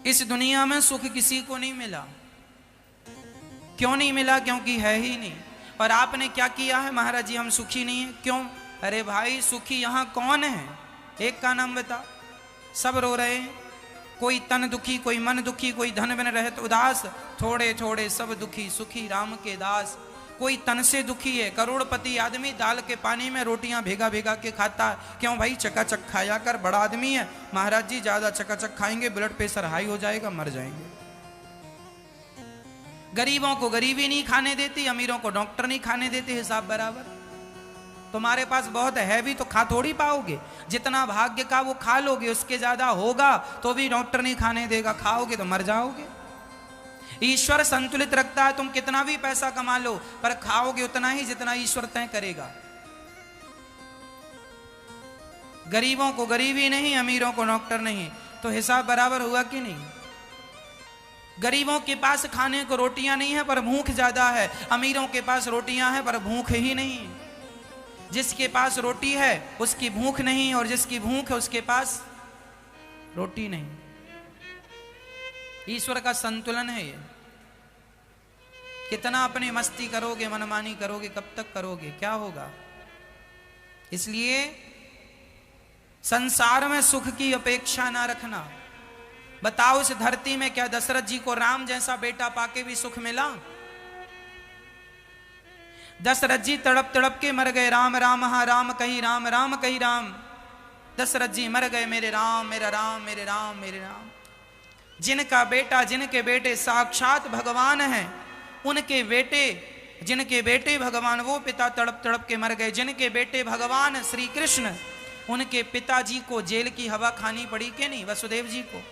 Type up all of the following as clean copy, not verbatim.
इस दुनिया में सुख किसी को नहीं मिला। क्यों नहीं मिला? क्योंकि है ही नहीं। और आपने क्या किया है? महाराज जी हम सुखी नहीं है। क्यों? अरे भाई सुखी यहां कौन है? एक का नाम बता। सब रो रहे हैं, कोई तन दुखी, कोई मन दुखी, कोई धन बिन रहत उदास, थोड़े थोड़े सब दुखी सुखी राम के दास। कोई तन से दुखी है, करोड़पति आदमी दाल के पानी में रोटियां भेगा भेगा के खाता है। क्यों भाई? चकाचक खाया कर, बड़ा आदमी है। महाराज जी ज्यादा चकाचक खाएंगे ब्लड प्रेशर हाई हो जाएगा, मर जाएंगे। गरीबों को गरीबी नहीं खाने देती, अमीरों को डॉक्टर नहीं खाने देते, हिसाब बराबर। तुम्हारे पास बहुत है भी तो खा थोड़ी पाओगे। जितना भाग्य का वो खा लोगे, उसके ज्यादा होगा तो भी डॉक्टर नहीं खाने देगा, खाओगे तो मर जाओगे। ईश्वर संतुलित रखता है, तुम कितना भी पैसा कमा लो पर खाओगे उतना ही जितना ईश्वर तय करेगा। गरीबों को गरीबी नहीं, अमीरों को डॉक्टर नहीं, तो हिसाब बराबर हुआ कि नहीं? गरीबों के पास खाने को रोटियां नहीं है पर भूख ज्यादा है, अमीरों के पास रोटियां हैं पर भूख ही नहीं। जिसके पास रोटी है उसकी भूख नहीं, और जिसकी भूख है उसके पास रोटी नहीं। ईश्वर का संतुलन है ये। कितना अपनी मस्ती करोगे, मनमानी करोगे, कब तक करोगे? क्या होगा? इसलिए संसार में सुख की अपेक्षा ना रखना। बताओ इस धरती में क्या दशरथ जी को राम जैसा बेटा पाके भी सुख मिला? दशरथ जी तड़प तड़प के मर गए। राम राम हाँ राम कही राम, राम कही राम। दशरथ जी मर गए, मेरे राम मेरा राम, मेरे राम मेरे राम। जिनका बेटा, जिनके बेटे साक्षात भगवान हैं, उनके बेटे, जिनके बेटे भगवान, वो पिता तड़प तड़प के मर गए। जिनके बेटे भगवान श्री कृष्ण, उनके पिताजी को जेल की हवा खानी पड़ी कि नहीं? वसुदेव जी को।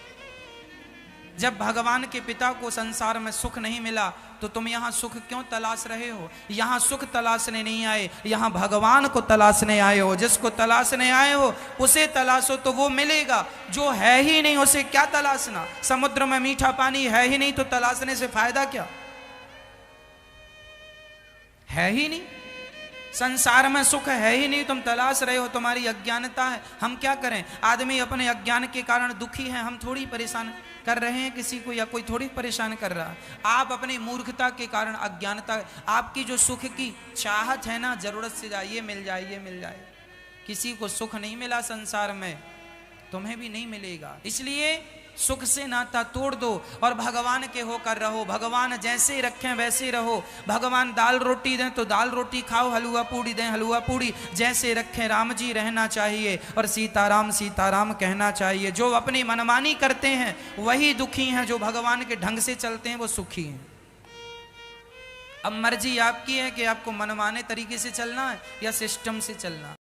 जब भगवान के पिता को संसार में सुख नहीं मिला तो तुम यहां सुख क्यों तलाश रहे हो? यहां सुख तलाशने नहीं आए, यहां भगवान को तलाशने आए हो। जिसको तलाशने आए हो उसे तलाशो तो वो मिलेगा। जो है ही नहीं उसे क्या तलाशना? समुद्र में मीठा पानी है ही नहीं तो तलाशने से फायदा क्या? है ही नहीं, संसार में सुख है ही नहीं, तुम तलाश रहे हो, तुम्हारी अज्ञानता है। हम क्या करें? आदमी अपने अज्ञान के कारण दुखी है, हम थोड़ी परेशान कर रहे हैं किसी को, या कोई थोड़ी परेशान कर रहा है। आप अपनी मूर्खता के कारण, अज्ञानता, आपकी जो सुख की चाहत है ना, जरूरत से जाए, ये मिल जाए, ये मिल जाए। किसी को सुख नहीं मिला संसार में, तुम्हें भी नहीं मिलेगा। इसलिए सुख से नाता तोड़ दो और भगवान के होकर रहो। भगवान जैसे रखें वैसे रहो। भगवान दाल रोटी दें तो दाल रोटी खाओ, हलवा पूड़ी दें हलवा पूड़ी। जैसे रखें राम जी रहना चाहिए और सीताराम सीताराम कहना चाहिए। जो अपनी मनमानी करते हैं वही दुखी हैं, जो भगवान के ढंग से चलते हैं वो सुखी हैं। अब मर्जी आपकी है कि आपको मनमाने तरीके से चलना है या सिस्टम से चलना।